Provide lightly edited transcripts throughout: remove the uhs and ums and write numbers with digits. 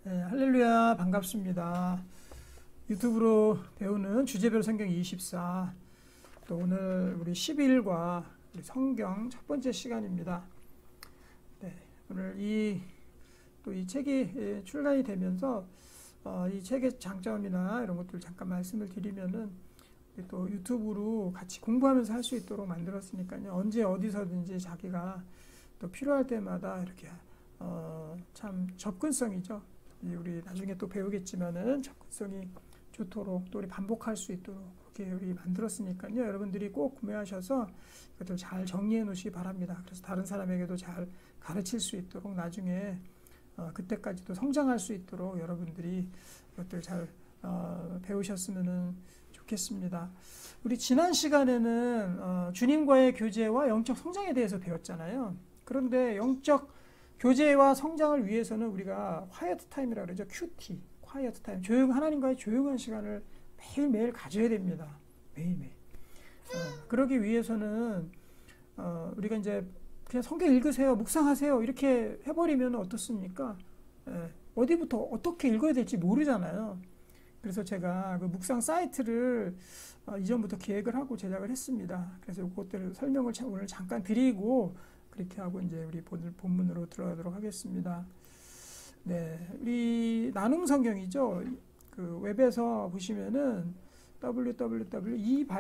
네, 할렐루야 반갑습니다. 유튜브로 배우는 주제별 성경 24. 또 오늘 우리 12일과 우리 성경 첫 번째 시간입니다. 네, 오늘 이 책이 출간이 되면서 이 책의 장점이나 이런 것들 잠깐 말씀을 드리면은 또 유튜브로 같이 공부하면서 할 수 있도록 만들었으니까요. 언제 어디서든지 자기가 또 필요할 때마다 이렇게 참 접근성이죠. 우리 나중에 또 배우겠지만은 접근성이 좋도록 또 우리 반복할 수 있도록 그렇게 우리 만들었으니까요. 여러분들이 꼭 구매하셔서 그것들 잘 정리해 놓으시기 바랍니다. 그래서 다른 사람에게도 잘 가르칠 수 있도록 나중에 그때까지도 성장할 수 있도록 여러분들이 그것들 잘 배우셨으면 좋겠습니다. 우리 지난 시간에는 주님과의 교제와 영적 성장에 대해서 배웠잖아요. 그런데 영적 교제와 성장을 위해서는 우리가 quiet time이라고 그러죠. QT, quiet time. 하나님과의 조용한 시간을 매일매일 가져야 됩니다. 매일매일. 그러기 위해서는 우리가 이제 그냥 성경 읽으세요, 묵상하세요 이렇게 해버리면 어떻습니까? 어디부터 어떻게 읽어야 될지 모르잖아요. 그래서 제가 그 묵상 사이트를 이전부터 기획을 하고 제작을 했습니다. 그래서 그것들을 설명을 오늘 잠깐 드리고 그렇게 하고 이제 우리 본문으로 들어가도록 하겠습니다. 네, 우리 나눔 성경이죠. 그 웹에서 보시면은 www.ebible.kr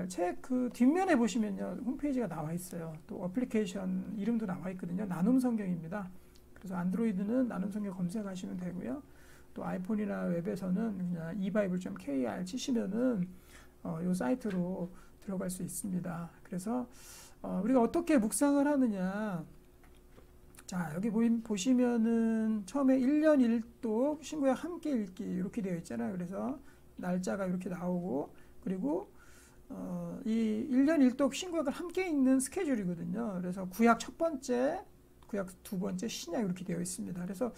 책 그 뒷면에 보시면요 홈페이지가 나와 있어요. 또 어플리케이션 이름도 나와 있거든요. 나눔 성경입니다. 그래서 안드로이드는 나눔 성경 검색하시면 되고요. 또 아이폰이나 웹에서는 그냥 ebible.kr 치시면은 이 사이트로 들어갈 수 있습니다. 그래서 우리가 어떻게 묵상을 하느냐. 자, 여기 보시면은 처음에 1년 1독 신구약 함께 읽기 이렇게 되어 있잖아요. 그래서 날짜가 이렇게 나오고 그리고 이 1년 1독 신구약을 함께 읽는 스케줄이거든요. 그래서 구약 첫 번째, 구약 두 번째, 신약 이렇게 되어 있습니다. 그래서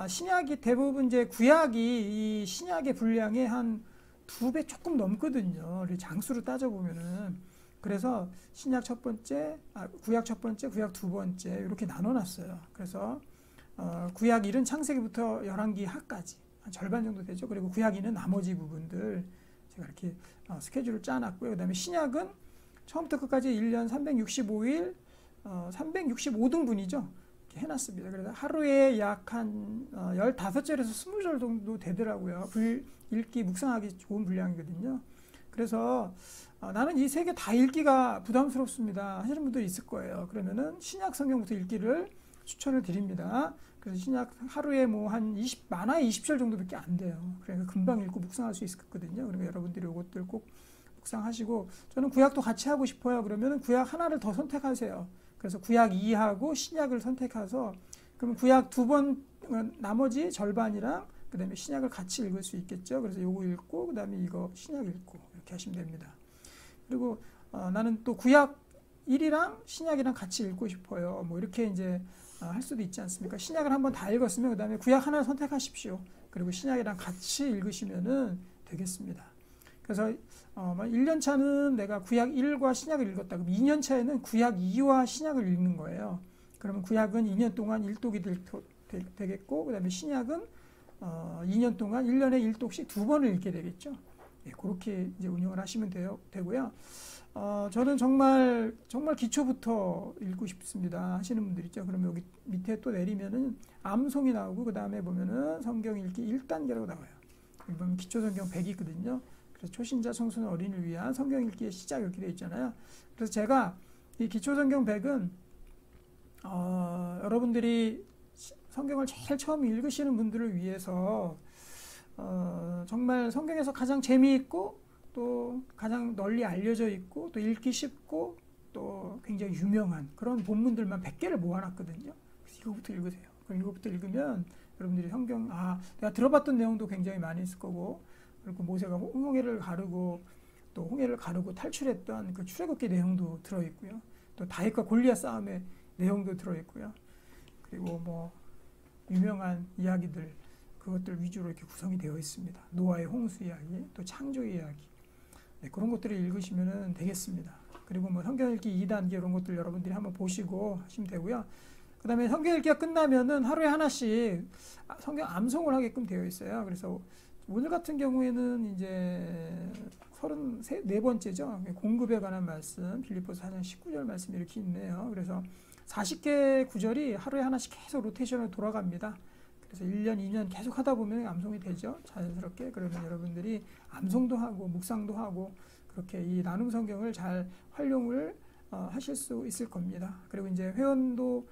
신약이 대부분 이제 구약이 이 신약의 분량의 한 2배 조금 넘거든요. 장수로 따져보면은. 그래서 신약 첫 번째, 구약 첫 번째, 구약 두 번째 이렇게 나눠놨어요. 그래서 구약 1은 창세기부터 열왕기 하까지 한 절반 정도 되죠. 그리고 구약 2는 나머지 부분들 제가 이렇게 스케줄을 짜놨고요. 그 다음에 신약은 처음부터 끝까지 1년 365일 365등분이죠. 이렇게 해놨습니다. 그래서 하루에 약 한 15절에서 20절 정도 되더라고요. 읽기, 묵상하기 좋은 분량이거든요. 그래서 나는 이 세 개 다 읽기가 부담스럽습니다 하시는 분들이 있을 거예요. 그러면은 신약 성경부터 읽기를 추천을 드립니다. 그래서 신약 하루에 뭐 한 많아야 20절 정도밖에 안 돼요. 그러니까 금방 읽고 묵상할 수 있거든요. 그러니까 여러분들이 이것들 꼭 묵상하시고, 저는 구약도 같이 하고 싶어요. 그러면은 구약 하나를 더 선택하세요. 그래서 구약 2하고 신약을 선택해서 그러면 구약 나머지 절반이랑 그 다음에 신약을 같이 읽을 수 있겠죠. 그래서 요거 읽고 그 다음에 이거 신약 읽고 이렇게 하시면 됩니다. 그리고 나는 또 구약 1이랑 신약이랑 같이 읽고 싶어요. 뭐 이렇게 이제 할 수도 있지 않습니까? 신약을 한번 다 읽었으면 그 다음에 구약 하나를 선택하십시오. 그리고 신약이랑 같이 읽으시면은 되겠습니다. 그래서 1년 차는 내가 구약 1과 신약을 읽었다. 그럼 2년 차에는 구약 2와 신약을 읽는 거예요. 그러면 구약은 2년 동안 1독이 되겠고, 그 다음에 신약은 2년 동안 1년에 1독씩 2번을 읽게 되겠죠. 네, 그렇게 이제 운영을 하시면 되고요. 저는 정말 기초부터 읽고 싶습니다 하시는 분들 있죠. 그러면 여기 밑에 또 내리면은 암송이 나오고 그 다음에 보면은 성경 읽기 1단계라고 나와요. 여기 보면 기초 성경 100이거든요. 그래서 초신자, 청소년, 어린이를 위한 성경 읽기의 시작 이렇게 되어 있잖아요. 그래서 제가 이 기초 성경 100은 여러분들이 성경을 제일 처음 읽으시는 분들을 위해서 정말 성경에서 가장 재미있고 또 가장 널리 알려져 있고 또 읽기 쉽고 또 굉장히 유명한 그런 본문들만 100개를 모아놨거든요. 그래서 이거부터 읽으세요. 그럼 이거부터 읽으면 여러분들이 성경 내가 들어봤던 내용도 굉장히 많이 있을 거고, 그리고 모세가 홍해를 가르고 또 홍해를 가르고 탈출했던 그 출애굽기 내용도 들어있고요. 또 다윗과 골리앗 싸움의 내용도 들어있고요. 그리고 뭐 유명한 이야기들 그것들 위주로 이렇게 구성이 되어 있습니다. 노아의 홍수 이야기, 또 창조 이야기, 네, 그런 것들을 읽으시면 되겠습니다. 그리고 뭐 성경 읽기 2단계 이런 것들 여러분들이 한번 보시고 하시면 되고요. 그 다음에 성경 읽기가 끝나면은 하루에 하나씩 성경 암송을 하게끔 되어 있어요. 그래서 오늘 같은 경우에는 이제 34번째죠. 공급에 관한 말씀, 빌립보서 4장 19절 말씀이 이렇게 있네요. 그래서 40개 구절이 하루에 하나씩 계속 로테이션으로 돌아갑니다. 그래서 1년, 2년 계속 하다 보면 암송이 되죠. 자연스럽게. 그러면 여러분들이 암송도 하고 묵상도 하고 그렇게 이 나눔 성경을 잘 활용을 하실 수 있을 겁니다. 그리고 이제 회원도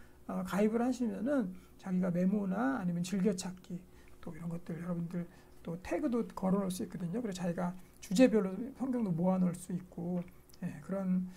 가입을 하시면은 자기가 메모나 아니면 즐겨찾기 또 이런 것들 여러분들 또 태그도 걸어 놓을 수 있거든요. 그래서 자기가 주제별로 성경도 모아 놓을 수 있고 그런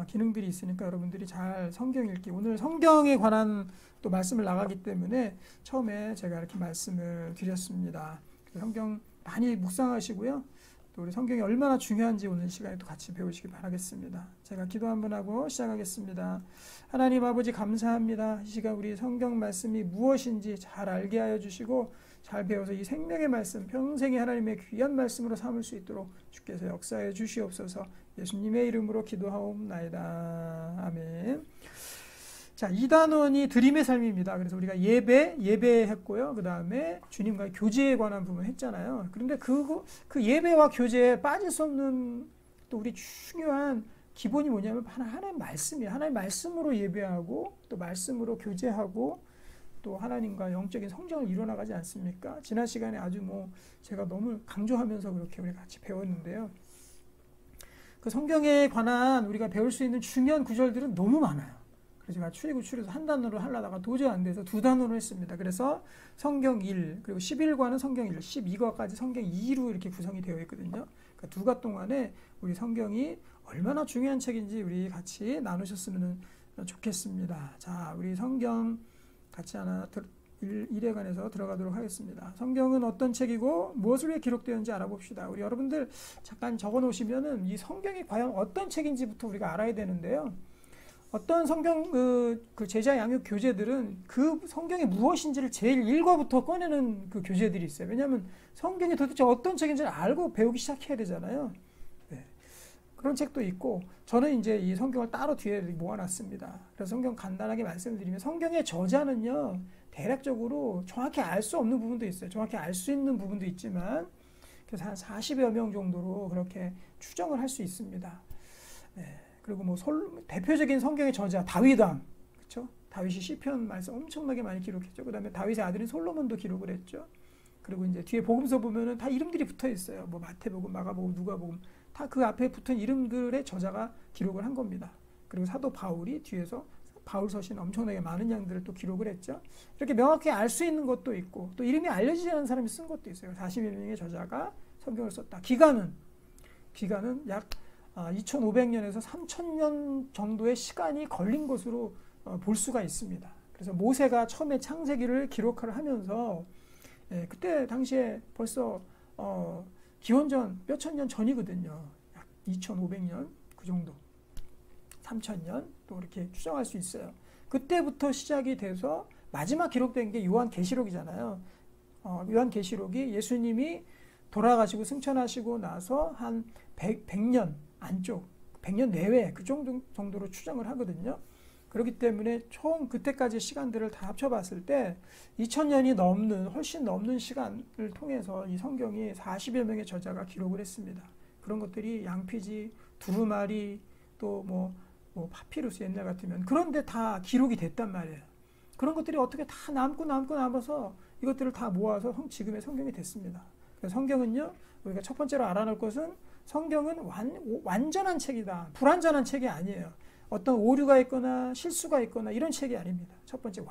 기능들이 있으니까 여러분들이 잘 성경 읽기 오늘 성경에 관한 또 말씀을 나가기 때문에 처음에 제가 이렇게 말씀을 드렸습니다. 성경 많이 묵상하시고요. 또 우리 성경이 얼마나 중요한지 오늘 시간에 또 같이 배우시기 바라겠습니다. 제가 기도 한번 하고 시작하겠습니다. 하나님 아버지 감사합니다. 이 시간 우리 성경 말씀이 무엇인지 잘 알게 하여 주시고 잘 배워서 이 생명의 말씀 평생의 하나님의 귀한 말씀으로 삼을 수 있도록 주께서 역사해 주시옵소서. 예수님의 이름으로 기도하옵나이다. 아멘. 자, 2단원이 드림의 삶입니다. 그래서 우리가 예배했고요. 그 다음에 주님과의 교제에 관한 부분 했잖아요. 그런데 그 예배와 교제에 빠질 수 없는 또 우리 중요한 기본이 뭐냐면 하나님의 말씀이에요. 하나님의 말씀으로 예배하고 또 말씀으로 교제하고 또 하나님과 영적인 성장을 이뤄나가지 않습니까? 지난 시간에 아주 제가 너무 강조하면서 그렇게 우리 같이 배웠는데요. 그 성경에 관한 우리가 배울 수 있는 중요한 구절들은 너무 많아요. 그래서 제가 추리해서 한 단어로 하려다가 도저히 안 돼서 두 단어로 했습니다. 그래서 성경 1, 그리고 11과는 성경 1, 12과까지 성경 2로 이렇게 구성이 되어 있거든요. 그러니까 두 과 동안에 우리 성경이 얼마나 중요한 책인지 우리 같이 나누셨으면 좋겠습니다. 자, 우리 성경 같이 하나 일에 관해서 들어가도록 하겠습니다. 성경은 어떤 책이고 무엇을 위해 기록되었는지 알아봅시다. 우리 여러분들 잠깐 적어 놓으시면은 이 성경이 과연 어떤 책인지부터 우리가 알아야 되는데요. 어떤 성경 그 제자 양육 교재들은 그 성경이 무엇인지를 제일 1과부터 꺼내는 그 교재들이 있어요. 왜냐하면 성경이 도대체 어떤 책인지를 알고 배우기 시작해야 되잖아요. 네. 그런 책도 있고 저는 이제 이 성경을 따로 뒤에 모아놨습니다. 그래서 성경 간단하게 말씀드리면 성경의 저자는요. 대략적으로 정확히 알 수 없는 부분도 있어요. 정확히 알 수 있는 부분도 있지만 그래서 한 40여 명 정도로 그렇게 추정을 할 수 있습니다. 네. 그리고 대표적인 성경의 저자 다윗왕, 그렇죠? 다윗이 시편 말씀 엄청나게 많이 기록했죠. 그다음에 다윗의 아들인 솔로몬도 기록을 했죠. 그리고 이제 뒤에 복음서 보면은 다 이름들이 붙어 있어요. 마태복음, 마가복음, 누가복음 다 그 앞에 붙은 이름들의 저자가 기록을 한 겁니다. 그리고 사도 바울이 뒤에서 바울 서신 엄청나게 많은 양들을 또 기록을 했죠. 이렇게 명확히 알 수 있는 것도 있고 또 이름이 알려지지 않은 사람이 쓴 것도 있어요. 40여 명의 저자가 성경을 썼다. 기간은 약 2500년에서 3000년 정도의 시간이 걸린 것으로 볼 수가 있습니다. 그래서 모세가 처음에 창세기를 기록을 하면서 그때 당시에 벌써 기원전 몇천 년 전이거든요. 약 2500년 그 정도 3000년 또 이렇게 추정할 수 있어요. 그때부터 시작이 돼서 마지막 기록된 게 요한계시록이잖아요. 요한계시록이 예수님이 돌아가시고 승천하시고 나서 한 100년 안쪽, 100년 내외 그 정도로 추정을 하거든요. 그렇기 때문에 총 그때까지 시간들을 다 합쳐봤을 때 2000년이 넘는 훨씬 넘는 시간을 통해서 이 성경이 40여 명의 저자가 기록을 했습니다. 그런 것들이 양피지, 두루마리, 또 파피루스 옛날 같으면 그런데 다 기록이 됐단 말이에요. 그런 것들이 어떻게 다 남아서 이것들을 다 모아서 지금의 성경이 됐습니다. 그래서 성경은요, 우리가 첫 번째로 알아놓을 것은 성경은 완전한 책이다. 불완전한 책이 아니에요. 어떤 오류가 있거나 실수가 있거나 이런 책이 아닙니다. 첫 번째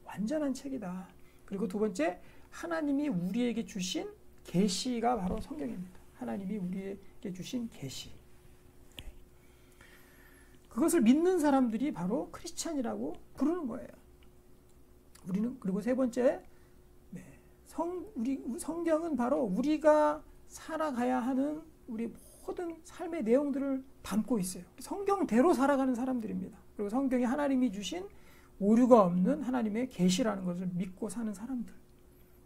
완전한 책이다. 그리고 두 번째 하나님이 우리에게 주신 계시가 바로 성경입니다. 하나님이 우리에게 주신 계시. 그것을 믿는 사람들이 바로 크리스찬이라고 부르는 거예요. 우리는 그리고 세 번째 성경은 바로 우리가 살아가야 하는 우리 모든 삶의 내용들을 담고 있어요. 성경대로 살아가는 사람들입니다. 그리고 성경이 하나님이 주신 오류가 없는 하나님의 계시라는 것을 믿고 사는 사람들.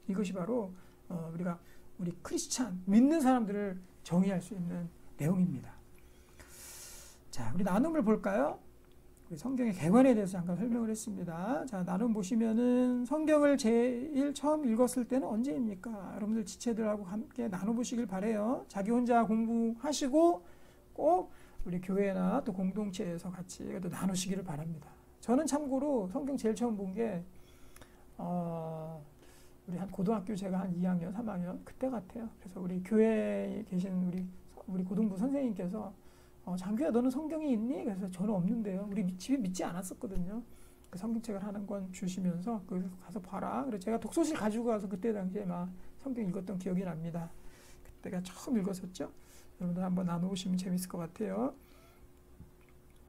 이것이 바로 우리 크리스찬 믿는 사람들을 정의할 수 있는 내용입니다. 자, 우리 나눔을 볼까요? 성경의 개관에 대해서 잠깐 설명을 했습니다. 자, 나눔 보시면은 성경을 제일 처음 읽었을 때는 언제입니까? 여러분들 지체들하고 함께 나눠보시길 바래요. 자기 혼자 공부하시고 꼭 우리 교회나 또 공동체에서 같이 또 나누시기를 바랍니다. 저는 참고로 성경 제일 처음 본 게 우리 한 고등학교 제가 한 2학년, 3학년 그때 같아요. 그래서 우리 교회에 계신 우리 고등부 선생님께서 장규야 너는 성경이 있니? 그래서 저는 없는데요. 우리 집에 믿지 않았었거든요. 그 성경책을 하는 권 주시면서 거기서 가서 봐라. 그래서 제가 독서실 가지고 가서 그때 당시에 막 성경 읽었던 기억이 납니다. 그때가 처음 읽었었죠. 여러분들 한번 나눠보시면 재밌을 것 같아요.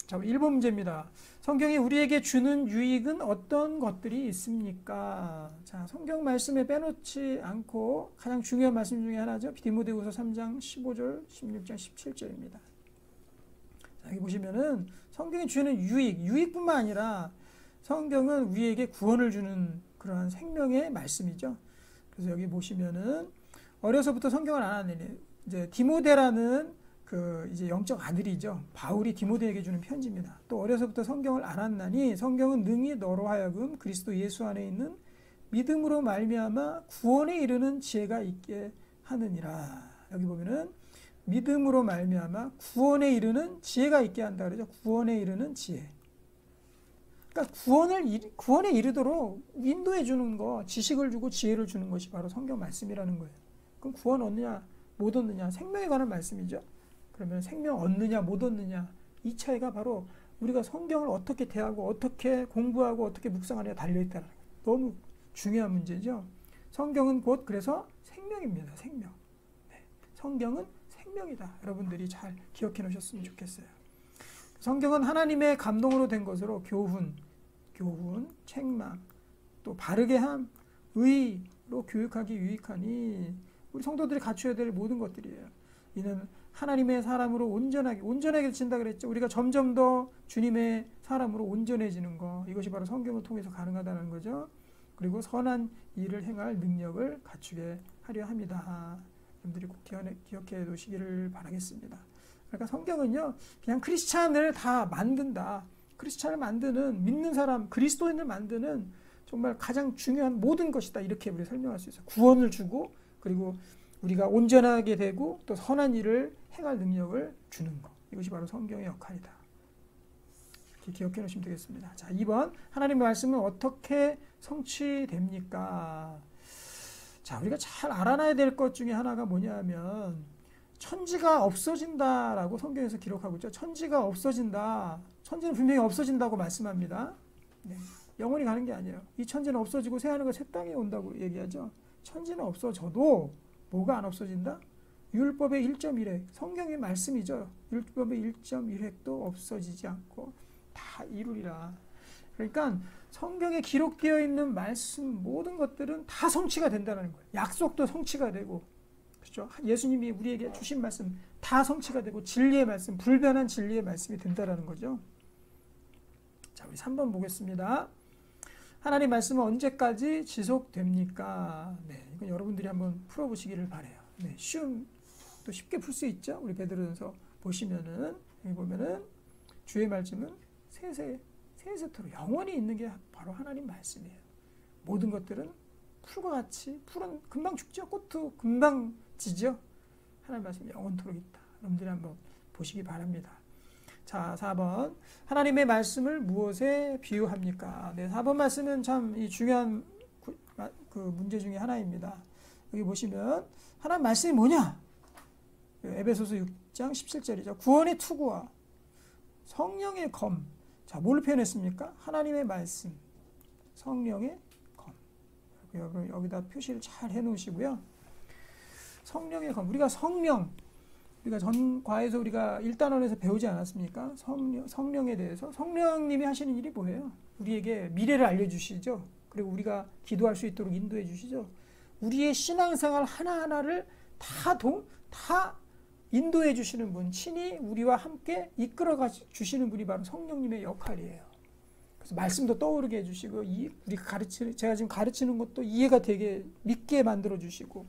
자, 1번 문제입니다. 성경이 우리에게 주는 유익은 어떤 것들이 있습니까? 자, 성경 말씀에 빼놓지 않고 가장 중요한 말씀 중에 하나죠. 디모데후서 3장 15절, 16장 17절입니다. 자, 여기 보시면은 성경이 주는 유익뿐만 아니라 성경은 우리에게 구원을 주는 그러한 생명의 말씀이죠. 그래서 여기 보시면은 어려서부터 성경을 안 하는 이제 디모데라는 이제 영적 아들이죠. 바울이 디모데에게 주는 편지입니다. 또 어려서부터 성경을 알았나니 성경은 능히 너로 하여금 그리스도 예수 안에 있는 믿음으로 말미암아 구원에 이르는 지혜가 있게 하느니라. 여기 보면은 믿음으로 말미암아 구원에 이르는 지혜가 있게 한다 그러죠. 구원에 이르는 지혜. 그러니까 구원에 이르도록 인도해 주는 거, 지식을 주고 지혜를 주는 것이 바로 성경 말씀이라는 거예요. 그럼 구원 얻느냐, 못 얻느냐, 생명에 관한 말씀이죠. 그러면 생명 얻느냐 못 얻느냐 이 차이가 바로 우리가 성경을 어떻게 대하고 어떻게 공부하고 어떻게 묵상하느냐에 달려있다는 거예요. 너무 중요한 문제죠. 성경은 곧 그래서 생명입니다. 생명. 네. 성경은 생명이다. 여러분들이 잘 기억해 놓으셨으면 좋겠어요. 성경은 하나님의 감동으로 된 것으로 교훈, 책망, 또 바르게 함, 의로 교육하기 유익하니 우리 성도들이 갖춰야 될 모든 것들이에요. 이는 하나님의 사람으로 온전하게 진다 그랬죠. 우리가 점점 더 주님의 사람으로 온전해지는 거, 이것이 바로 성경을 통해서 가능하다는 거죠. 그리고 선한 일을 행할 능력을 갖추게 하려 합니다. 여러분들이 꼭 기억해 놓으시기를 바라겠습니다. 그러니까 성경은요, 그냥 크리스찬을 다 만든다. 크리스찬을 만드는, 믿는 사람, 그리스도인을 만드는 정말 가장 중요한 모든 것이다. 이렇게 우리 설명할 수 있어요. 구원을 주고, 그리고 우리가 온전하게 되고 또 선한 일을 행할 능력을 주는 것. 이것이 바로 성경의 역할이다. 이렇게 기억해 놓으시면 되겠습니다. 자, 2번. 하나님의 말씀은 어떻게 성취됩니까? 자, 우리가 잘 알아놔야 될 것 중에 하나가 뭐냐면 천지가 없어진다라고 성경에서 기록하고 있죠. 천지가 없어진다. 천지는 분명히 없어진다고 말씀합니다. 네, 영원히 가는 게 아니에요. 이 천지는 없어지고 새하늘과 새 땅이 온다고 얘기하죠. 천지는 없어져도 뭐가 안 없어진다? 율법의 1.1획, 성경의 말씀이죠. 율법의 1.1획도 없어지지 않고 다 이루리라. 그러니까 성경에 기록되어 있는 말씀 모든 것들은 다 성취가 된다는 거예요. 약속도 성취가 되고, 그렇죠? 예수님이 우리에게 주신 말씀 다 성취가 되고 진리의 말씀, 불변한 진리의 말씀이 된다는 거죠. 자, 우리 3번 보겠습니다. 하나님 말씀은 언제까지 지속됩니까? 네, 이건 여러분들이 한번 풀어보시기를 바래요. 네, 또 쉽게 풀 수 있죠. 우리 베드로전서 보시면은 여기 보면은 주의 말씀은 세세토록 영원히 있는 게 바로 하나님 말씀이에요. 모든 것들은 풀과 같이 풀은 금방 죽죠. 꽃도 금방 지죠. 하나님 말씀이 영원토록 있다. 여러분들이 한번 보시기 바랍니다. 자, 4번. 하나님의 말씀을 무엇에 비유합니까? 네, 4번 말씀은 참 이 중요한 그 문제 중에 하나입니다. 여기 보시면 하나님 말씀이 뭐냐? 에베소서 6장 17절이죠. 구원의 투구와 성령의 검. 자, 뭘로 표현했습니까? 하나님의 말씀, 성령의 검. 여기다 표시를 잘 해놓으시고요. 성령의 검. 우리가 전 과에서 우리가 1단원에서 배우지 않았습니까? 성령에 대해서. 성령님이 하시는 일이 뭐예요? 우리에게 미래를 알려주시죠. 그리고 우리가 기도할 수 있도록 인도해 주시죠. 우리의 신앙생활 하나하나를 다 인도해 주시는 분, 친히 우리와 함께 이끌어 주시는 분이 바로 성령님의 역할이에요. 그래서 말씀도 떠오르게 해주시고, 제가 지금 가르치는 것도 이해가 되게 믿게 만들어 주시고,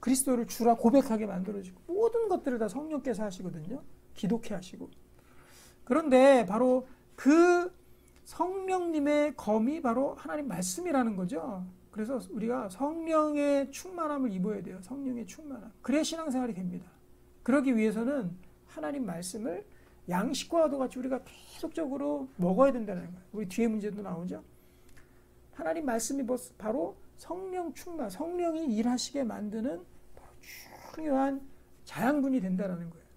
그리스도를 주라 고백하게 만들어주고, 모든 것들을 다 성령께서 하시거든요. 기독해 하시고. 그런데 바로 그 성령님의 검이 바로 하나님 말씀이라는 거죠. 그래서 우리가 성령의 충만함을 입어야 돼요. 성령의 충만함. 그래야 신앙생활이 됩니다. 그러기 위해서는 하나님 말씀을 양식과도 같이 우리가 계속적으로 먹어야 된다는 거예요. 우리 뒤에 문제도 나오죠. 하나님 말씀이 바로 성령 충만, 성령이 일하시게 만드는 중요한 자양분이 된다는 거예요.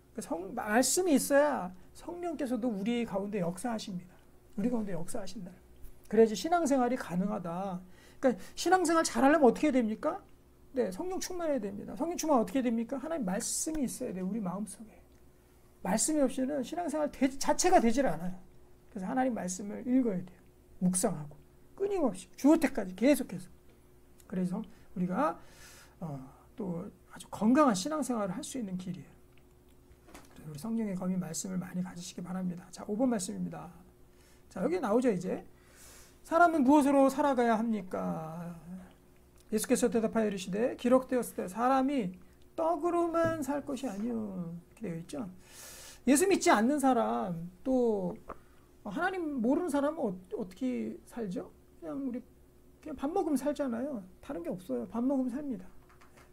말씀이 있어야 성령께서도 우리 가운데 역사하십니다. 우리 가운데 역사하신다. 그래야지 신앙생활이 가능하다. 그러니까 신앙생활 잘하려면 어떻게 해야 됩니까? 네, 성령 충만해야 됩니다. 성령 충만 어떻게 됩니까? 하나님 말씀이 있어야 돼요. 우리 마음속에. 말씀이 없이는 신앙생활 자체가 되질 않아요. 그래서 하나님 말씀을 읽어야 돼요. 묵상하고 끊임없이 죽을 때까지 계속해서. 그래서 우리가 또 아주 건강한 신앙생활을 할 수 있는 길이에요. 우리 성령의 검이 말씀을 많이 가지시기 바랍니다. 자, 5번 말씀입니다. 자, 여기 나오죠, 이제. 사람은 무엇으로 살아가야 합니까? 예수께서 대답하여 이르시되 기록되었을 때 사람이 떡으로만 살 것이 아니요. 이렇게 되어 있죠. 예수 믿지 않는 사람, 또 하나님 모르는 사람은 어떻게 살죠? 그냥 밥 먹으면 살잖아요. 다른 게 없어요. 밥 먹으면 삽니다.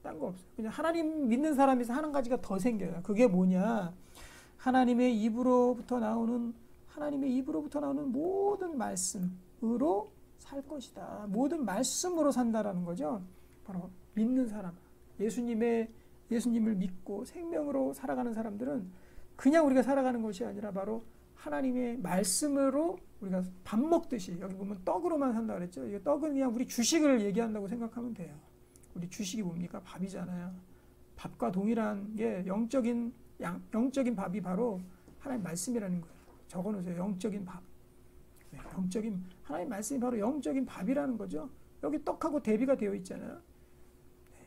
딴 거 없어요. 그냥 하나님 믿는 사람에서 한 가지가 더 생겨요. 그게 뭐냐? 하나님의 입으로부터 나오는 모든 말씀으로 살 것이다. 모든 말씀으로 산다라는 거죠. 바로 믿는 사람, 예수님을 믿고 생명으로 살아가는 사람들은 그냥 우리가 살아가는 것이 아니라 바로 하나님의 말씀으로 우리가 밥 먹듯이, 여기 보면 떡으로만 산다 그랬죠. 이 떡은 그냥 우리 주식을 얘기한다고 생각하면 돼요. 우리 주식이 뭡니까? 밥이잖아요. 밥과 동일한 게 영적인 밥이 바로 하나님 말씀이라는 거예요. 적어놓으세요. 영적인 밥. 네, 하나님 말씀이 바로 영적인 밥이라는 거죠. 여기 떡하고 대비가 되어 있잖아요. 네.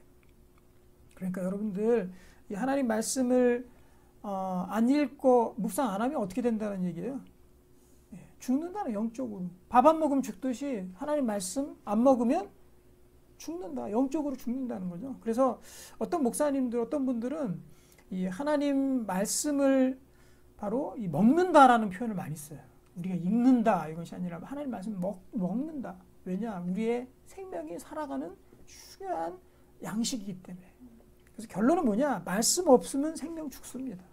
그러니까 여러분들 이 하나님 말씀을 안 읽고 묵상 안 하면 어떻게 된다는 얘기예요? 네, 죽는다는, 영적으로. 밥 안 먹으면 죽듯이 하나님 말씀 안 먹으면 죽는다. 영적으로 죽는다는 거죠. 그래서 어떤 목사님들, 어떤 분들은 이 하나님 말씀을 바로 이 먹는다라는 표현을 많이 써요. 우리가 읽는다 이것이 아니라 하나님 말씀 먹는다. 왜냐? 우리의 생명이 살아가는 중요한 양식이기 때문에. 그래서 결론은 뭐냐? 말씀 없으면 생명 죽습니다.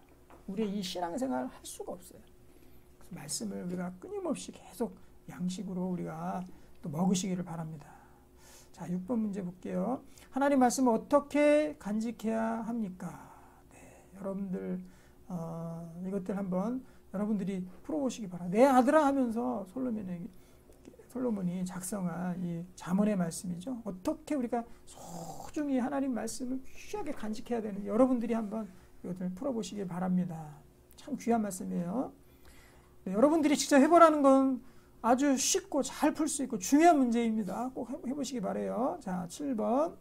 우리의 이 신앙생활 할 수가 없어요. 그래서 말씀을 우리가 끊임없이 계속 양식으로 우리가 또 먹으시기를 바랍니다. 자, 6번 문제 볼게요. 하나님 말씀을 어떻게 간직해야 합니까? 네, 여러분들 이것들 한번 여러분들이 풀어보시기 바랍니다. 내 아들아 하면서 솔로몬이 작성한 이 잠언의 말씀이죠. 어떻게 우리가 소중히 하나님 말씀을 귀하게 간직해야 되는지 여러분들이 한번 이것을 풀어보시기 바랍니다. 참 귀한 말씀이에요. 네, 여러분들이 직접 해보라는 건 아주 쉽고 잘 풀 수 있고 중요한 문제입니다. 꼭 해보시기 바라요. 자, 7번.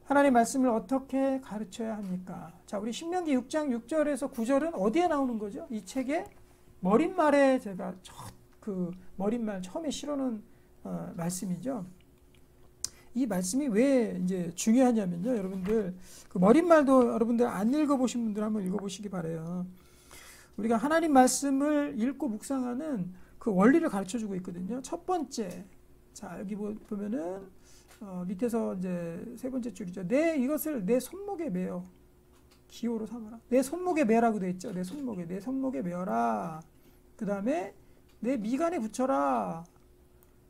하나님 말씀을 어떻게 가르쳐야 합니까? 자, 우리 신명기 6장 6절에서 9절은 어디에 나오는 거죠? 이 책의 머릿말에 제가 머릿말 처음에 실어놓은 말씀이죠. 이 말씀이 왜 이제 중요하냐면요. 여러분들, 그 머릿말도 여러분들 안 읽어보신 분들 한번 읽어보시기 바라요. 우리가 하나님 말씀을 읽고 묵상하는 그 원리를 가르쳐주고 있거든요. 첫 번째, 자, 여기 보면은 밑에서 이제 세 번째 줄이죠. 이것을 내 손목에 매어 기호로 삼아라. 내 손목에 매라고 되어 있죠. 내 손목에 매어라. 그 다음에 내 미간에 붙여라.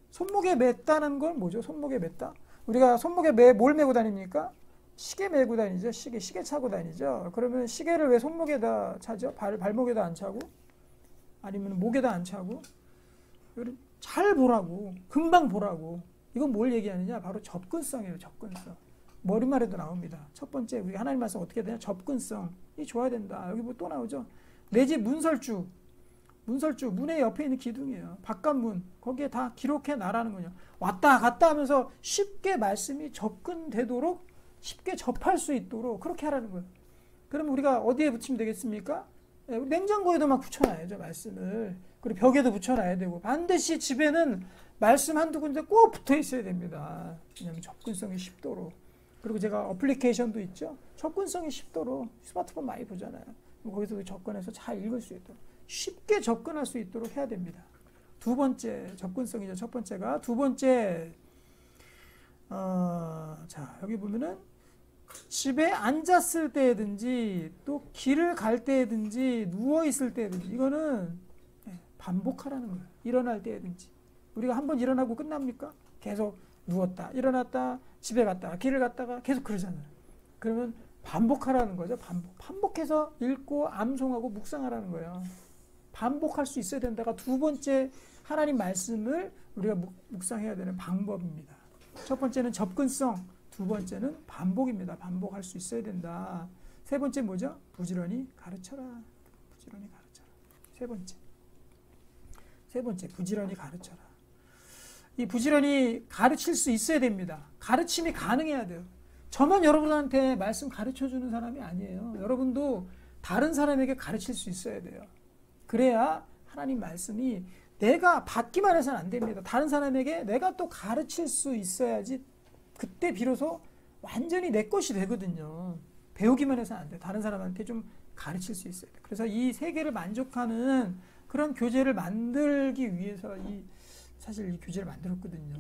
손목에 맸다는 건 뭐죠? 손목에 맸다. 우리가 손목에 뭘 메고 다닙니까? 시계 메고 다니죠. 시계 차고 다니죠. 그러면 시계를 왜 손목에다 차죠? 발목에다 안 차고? 아니면 목에다 안 차고? 잘 보라고. 금방 보라고. 이건 뭘 얘기하느냐? 바로 접근성이에요. 접근성. 머릿말에도 나옵니다. 첫 번째, 우리가 하나님 말씀 어떻게 되냐? 접근성이 좋아야 된다. 여기 뭐 또 나오죠? 내 집 문설주, 문의 옆에 있는 기둥이에요. 바깥문, 거기에 다 기록해 놔라는 거냐. 왔다 갔다 하면서 쉽게 말씀이 접근되도록, 쉽게 접할 수 있도록 그렇게 하라는 거예요. 그럼 우리가 어디에 붙이면 되겠습니까? 냉장고에도 막 붙여놔야죠, 말씀을. 그리고 벽에도 붙여놔야 되고, 반드시 집에는 말씀 한두 군데 꼭 붙어 있어야 됩니다. 왜냐하면 접근성이 쉽도록. 그리고 제가 어플리케이션도 있죠. 접근성이 쉽도록 스마트폰 많이 보잖아요. 거기서 접근해서 잘 읽을 수 있도록. 쉽게 접근할 수 있도록 해야 됩니다. 두 번째 접근성이죠. 첫 번째가. 두 번째, 자, 여기 보면은 집에 앉았을 때든지 또 길을 갈 때든지 누워 있을 때든지 이거는 반복하라는 거예요. 일어날 때든지. 우리가 한번 일어나고 끝납니까? 계속 누웠다, 일어났다, 집에 갔다가 길을 갔다가 계속 그러잖아요. 그러면 반복하라는 거죠. 반복해서 읽고 암송하고 묵상하라는 거예요. 반복할 수 있어야 된다가 두 번째 하나님 말씀을 우리가 묵상해야 되는 방법입니다. 첫 번째는 접근성, 두 번째는 반복입니다. 반복할 수 있어야 된다. 세 번째 뭐죠? 부지런히 가르쳐라. 부지런히 가르쳐라. 세 번째 부지런히 가르쳐라. 이 부지런히 가르칠 수 있어야 됩니다. 가르침이 가능해야 돼요. 저만 여러분한테 말씀 가르쳐주는 사람이 아니에요. 여러분도 다른 사람에게 가르칠 수 있어야 돼요. 그래야 하나님 말씀이 내가 받기만 해서는 안 됩니다. 다른 사람에게 내가 또 가르칠 수 있어야지 그때 비로소 완전히 내 것이 되거든요. 배우기만 해서는 안 돼요. 다른 사람한테 좀 가르칠 수 있어야 돼요. 그래서 이 세계를 만족하는 그런 교재를 만들기 위해서 사실 이 교재를 만들었거든요.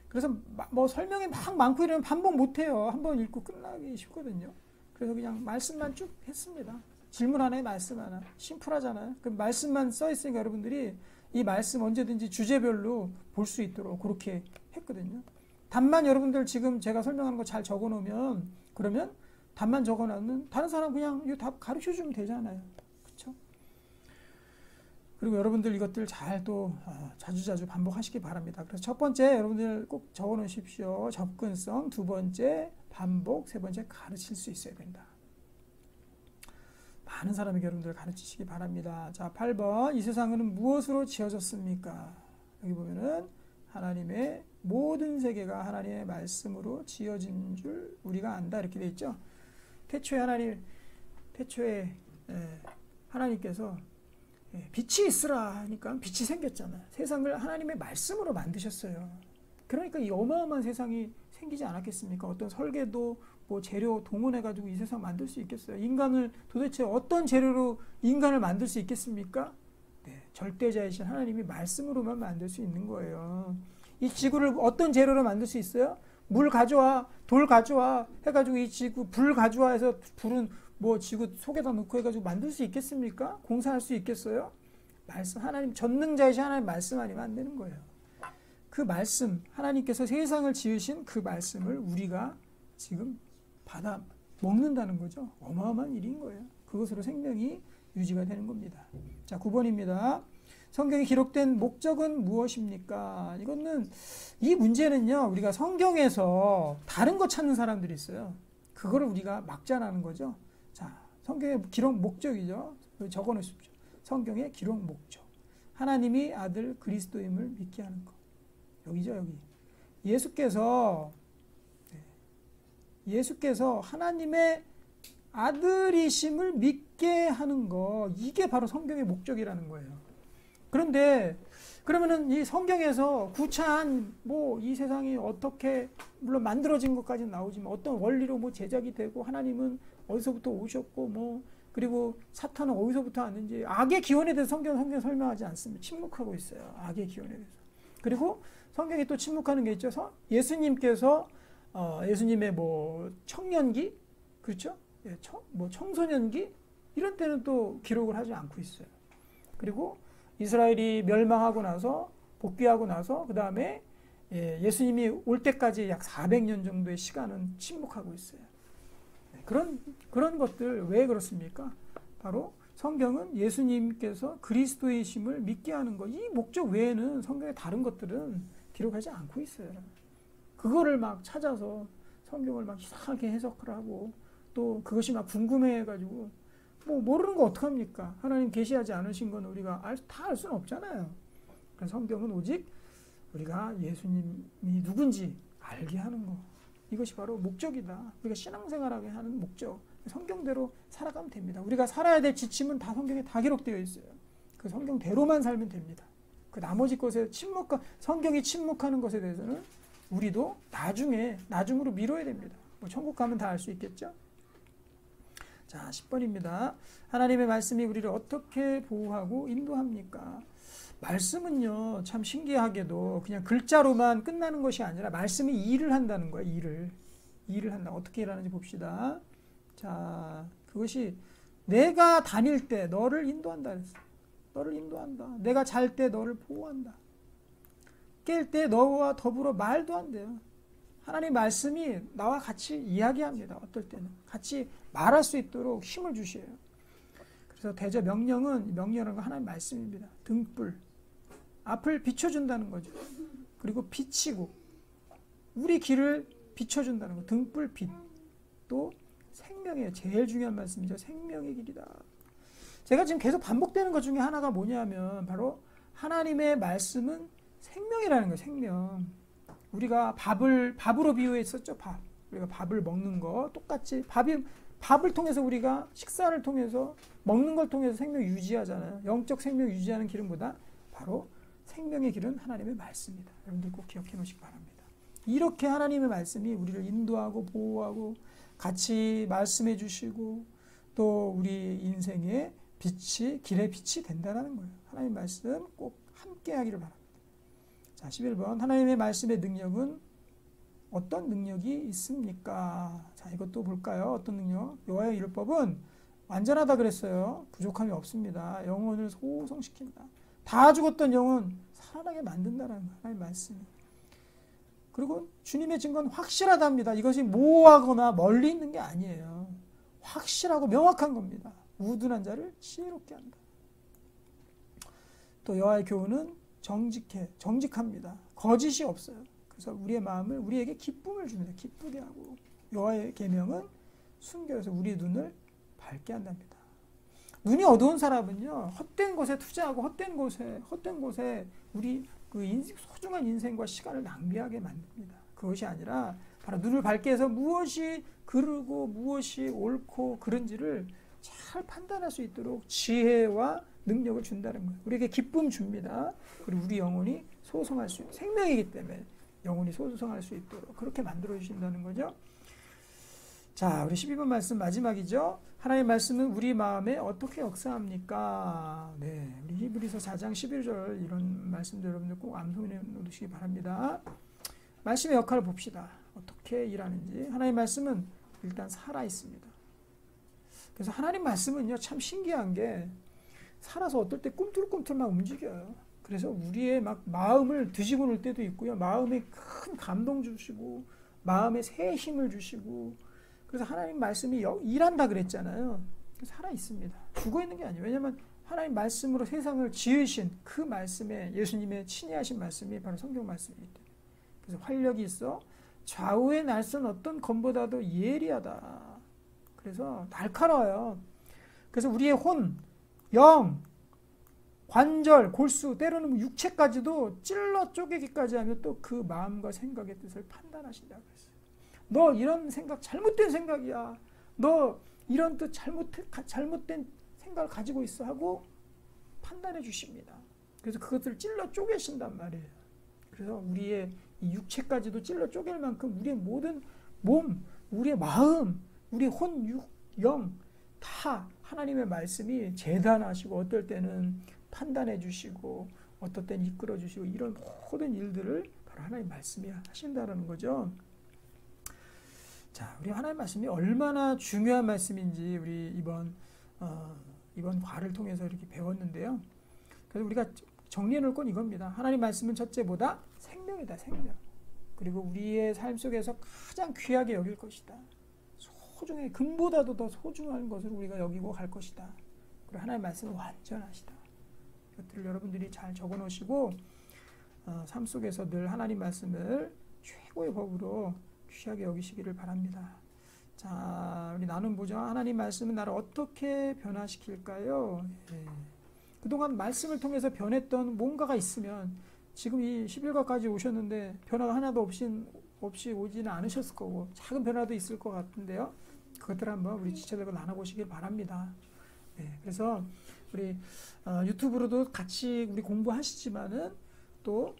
그래서 뭐 설명이 막 많고 이러면 반복 못해요. 한번 읽고 끝나기 쉽거든요. 그래서 그냥 말씀만 쭉 했습니다. 질문 하나에 말씀 하나. 심플하잖아요. 그 말씀만 써 있으니까 여러분들이 이 말씀 언제든지 주제별로 볼 수 있도록 그렇게 했거든요. 답만 여러분들 지금 제가 설명하는 거 잘 적어 놓으면 그러면 답만 적어 놓으면 다른 사람 그냥 이 답 가르쳐 주면 되잖아요. 그렇죠? 그리고 여러분들 이것들 잘 또 자주자주 반복하시기 바랍니다. 그래서 첫 번째 여러분들 꼭 적어 놓으십시오. 접근성, 두 번째 반복, 세 번째 가르칠 수 있어야 된다. 많은 사람에게 여러분들 가르치시기 바랍니다. 자, 8번. 이 세상은 무엇으로 지어졌습니까? 여기 보면은 하나님의 모든 세계가 하나님의 말씀으로 지어진 줄 우리가 안다. 이렇게 되어 있죠. 태초에 하나님께서 빛이 있으라 하니까 빛이 생겼잖아요. 세상을 하나님의 말씀으로 만드셨어요. 그러니까 이 어마어마한 세상이 생기지 않았겠습니까? 어떤 설계도 뭐 재료 동원해가지고 이 세상 만들 수 있겠어요? 인간을 도대체 어떤 재료로 인간을 만들 수 있겠습니까? 네, 절대자이신 하나님이 말씀으로만 만들 수 있는 거예요. 이 지구를 어떤 재료로 만들 수 있어요? 물 가져와, 돌 가져와 해가지고 이 지구 불 가져와 해서 불은 뭐 지구 속에다 넣고 해가지고 만들 수 있겠습니까? 공사할 수 있겠어요? 말씀, 하나님 전능자이신 하나님 말씀 아니면 안 되는 거예요. 그 말씀, 하나님께서 세상을 지으신 그 말씀을 우리가 지금 받아 먹는다는 거죠. 어마어마한 일인 거예요. 그것으로 생명이 유지가 되는 겁니다. 자, 9번입니다. 성경에 기록된 목적은 무엇입니까? 이 문제는요, 우리가 성경에서 다른 거 찾는 사람들이 있어요. 그거를 우리가 막자라는 거죠. 자, 성경의 기록 목적이죠. 적어 놓으십시오. 성경의 기록 목적. 하나님이 아들 그리스도임을 믿게 하는 것. 여기죠, 여기. 예수께서 하나님의 아들이심을 믿게 하는 거, 이게 바로 성경의 목적이라는 거예요. 그런데 그러면은 이 성경에서 구차한 뭐 이 세상이 어떻게 물론 만들어진 것까지는 나오지만 어떤 원리로 뭐 제작이 되고 하나님은 어디서부터 오셨고 뭐 그리고 사탄은 어디서부터 왔는지 악의 기원에 대해서 성경 설명하지 않습니다. 침묵하고 있어요. 악의 기원에 대해서. 그리고 성경이 또 침묵하는 게 있죠. 예수님께서 예수님의 뭐 청년기, 그렇죠? 뭐 청소년기 이런 때는 또 기록을 하지 않고 있어요. 그리고 이스라엘이 멸망하고 나서 복귀하고 나서 그 다음에 예수님이 올 때까지 약 400년 정도의 시간은 침묵하고 있어요. 그런 것들 왜 그렇습니까? 바로 성경은 예수님께서 그리스도이심을 믿게 하는 것, 이 목적 외에는 성경의 다른 것들은 기록하지 않고 있어요. 그거를 막 찾아서 성경을 막 이상하게 해석을 하고 또 그것이 막 궁금해가지고 뭐 모르는 거 어떡합니까? 하나님 계시하지 않으신 건 우리가 다 알 수는 없잖아요. 그래서 성경은 오직 우리가 예수님이 누군지 알게 하는 거. 이것이 바로 목적이다. 우리가 신앙생활하게 하는 목적. 성경대로 살아가면 됩니다. 우리가 살아야 될 지침은 다 성경에 다 기록되어 있어요. 그 성경대로만 살면 됩니다. 그 나머지 것에 성경이 침묵하는 것에 대해서는 우리도 나중으로 미뤄야 됩니다. 뭐 천국 가면 다 알 수 있겠죠? 자, 10번입니다. 하나님의 말씀이 우리를 어떻게 보호하고 인도합니까? 말씀은요, 참 신기하게도 그냥 글자로만 끝나는 것이 아니라 말씀이 일을 한다는 거예요. 일을 한다. 어떻게 일하는지 봅시다. 자, 그것이 내가 다닐 때 너를 인도한다 그랬어. 너를 인도한다. 내가 잘 때 너를 보호한다. 깰 때 너와 더불어 말도 한대요. 하나님 말씀이 나와 같이 이야기합니다. 어떨 때는 같이 말할 수 있도록 힘을 주셔요. 그래서 대저 명령은 명령이라는 건 하나님 말씀입니다. 등불 앞을 비춰준다는 거죠. 그리고 비치고 우리 길을 비춰준다는 거. 등불 빛. 또 생명이에요. 제일 중요한 말씀이죠. 생명의 길이다. 제가 지금 계속 반복되는 것 중에 하나가 뭐냐면 바로 하나님의 말씀은 생명이라는 거예요. 생명. 우리가 밥으로 비유했었죠. 밥. 우리가 밥을 먹는 거 똑같이 밥을 통해서 우리가 식사를 통해서 먹는 걸 통해서 생명 유지하잖아요. 영적 생명 유지하는 길은 뭐다? 바로 생명의 길은 하나님의 말씀이다. 여러분들 꼭 기억해 놓으시기 바랍니다. 이렇게 하나님의 말씀이 우리를 인도하고 보호하고 같이 말씀해 주시고 또 우리 인생의 빛이 길의 빛이 된다는 거예요. 하나님의 말씀 꼭 함께 하기를 바랍니다. 자, 11번 하나님의 말씀의 능력은 어떤 능력이 있습니까? 자, 이것도 볼까요? 어떤 능력? 여호와의 율법은 완전하다 그랬어요. 부족함이 없습니다. 영혼을 소성시킨다. 다 죽었던 영혼 살아나게 만든다는 거예요. 하나님의 말씀이. 그리고 주님의 증거는 확실하답니다. 이것이 모호하거나 멀리 있는 게 아니에요. 확실하고 명확한 겁니다. 우둔한 자를 지혜롭게 한다. 또 여호와의 교훈은 정직합니다. 거짓이 없어요. 그래서 우리의 마음을 우리에게 기쁨을 줍니다. 기쁘게 하고 여호와의 계명은 순결해서 우리 눈을 밝게 한답니다. 눈이 어두운 사람은요, 헛된 것에 투자하고 헛된 곳에 우리 그 소중한 인생과 시간을 낭비하게 만듭니다. 그것이 아니라 바로 눈을 밝게 해서 무엇이 그르고 무엇이 옳고 그른지를 잘 판단할 수 있도록 지혜와 능력을 준다는 거예요. 우리에게 기쁨 줍니다. 그리고 우리 영혼이 소성할 수 있는 생명이기 때문에 영혼이 소성할 수 있도록 그렇게 만들어 주신다는 거죠. 자, 우리 12번 말씀 마지막이죠. 하나님의 말씀은 우리 마음에 어떻게 역사합니까? 네, 우리 히브리서 4장 11절 이런 말씀들 여러분들 꼭 암송해 놓으시기 바랍니다. 말씀의 역할을 봅시다. 어떻게 일하는지. 하나님의 말씀은 일단 살아 있습니다. 그래서 하나님 말씀은요, 참 신기한 게 살아서 어떨 때 꿈틀꿈틀 막 움직여요. 그래서 우리의 막 마음을 뒤집어 놓을 때도 있고요. 마음에 큰 감동 주시고 마음에 새 힘을 주시고 그래서 하나님 말씀이 일한다 그랬잖아요. 살아 있습니다. 죽어 있는 게 아니에요. 왜냐하면 하나님 말씀으로 세상을 지으신 그 말씀에 예수님의 친히 하신 말씀이 바로 성경 말씀이기 때문에 그래서 활력이 있어 좌우의 날선 어떤 검보다도 예리하다. 그래서 날카로워요. 그래서 우리의 혼, 영, 관절, 골수, 때로는 육체까지도 찔러 쪼개기까지 하면 또 그 마음과 생각의 뜻을 판단하신다고 했어요. 너 이런 생각 잘못된 생각이야. 너 이런 뜻 잘못된 생각을 가지고 있어 하고 판단해 주십니다. 그래서 그것을 찔러 쪼개신단 말이에요. 그래서 우리의 이 육체까지도 찔러 쪼갤 만큼 우리의 모든 몸, 우리의 마음, 우리의 혼, 육, 영 다 하나님의 말씀이 재단하시고 어떨 때는 판단해 주시고 어떨 때는 이끌어 주시고 이런 모든 일들을 바로 하나님의 말씀이 하신다는 거죠. 자, 우리 하나님의 말씀이 얼마나 중요한 말씀인지 우리 이번 과를 통해서 이렇게 배웠는데요. 그래서 우리가 정리해 놓을 건 이겁니다. 하나님 말씀은 첫째보다 생명이다, 생명. 그리고 우리의 삶 속에서 가장 귀하게 여길 것이다. 소중해, 금보다도 더 소중한 것을 우리가 여기고 갈 것이다. 그리고 하나님의 말씀은 완전하시다. 이것들을 여러분들이 잘 적어 놓으시고 삶 속에서 늘 하나님 말씀을 최고의 법으로 귀하게 여기시기를 바랍니다. 자, 우리 나눔 보죠. 하나님 말씀은 나를 어떻게 변화시킬까요? 예. 그동안 말씀을 통해서 변했던 뭔가가 있으면 지금 이 11과까지 오셨는데 변화가 하나도 없이 오지는 않으셨을 거고 작은 변화도 있을 것 같은데요. 그것들을 한번 우리 지체들과 나눠보시길 바랍니다. 네, 그래서 우리 유튜브로도 같이 우리 공부하시지만은 또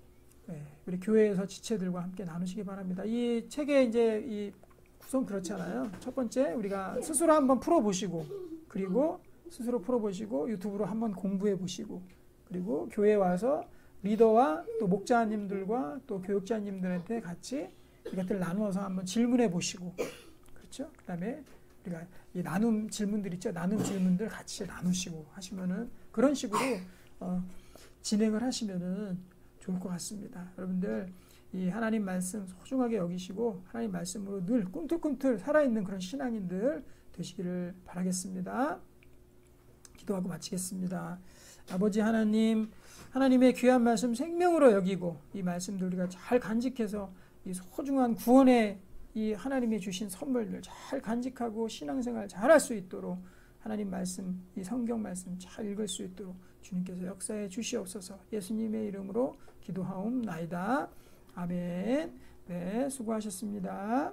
우리 교회에서 지체들과 함께 나누시기 바랍니다. 이 책의 이제 이 우선 그렇잖아요. 첫 번째 우리가 스스로 한번 풀어보시고, 그리고 스스로 풀어보시고 유튜브로 한번 공부해 보시고, 그리고 교회에 와서 리더와 또 목자님들과 또 교육자님들한테 같이 이것들 나누어서 한번 질문해 보시고, 그렇죠? 그다음에 우리가 이 나눔 질문들 있죠? 나눔 질문들 같이 나누시고 하시면은 그런 식으로 진행을 하시면은 좋을 것 같습니다. 여러분들 이 하나님 말씀 소중하게 여기시고 하나님 말씀으로 늘 꿈틀꿈틀 살아있는 그런 신앙인들 되시기를 바라겠습니다. 기도하고 마치겠습니다. 아버지 하나님, 하나님의 귀한 말씀 생명으로 여기고 이 말씀들 우리가 잘 간직해서 이 소중한 구원의 이 하나님이 주신 선물들 잘 간직하고 신앙생활 잘할 수 있도록 하나님 말씀, 이 성경 말씀 잘 읽을 수 있도록 주님께서 역사해 주시옵소서. 예수님의 이름으로 기도하옵나이다. 아멘. 네, 수고하셨습니다.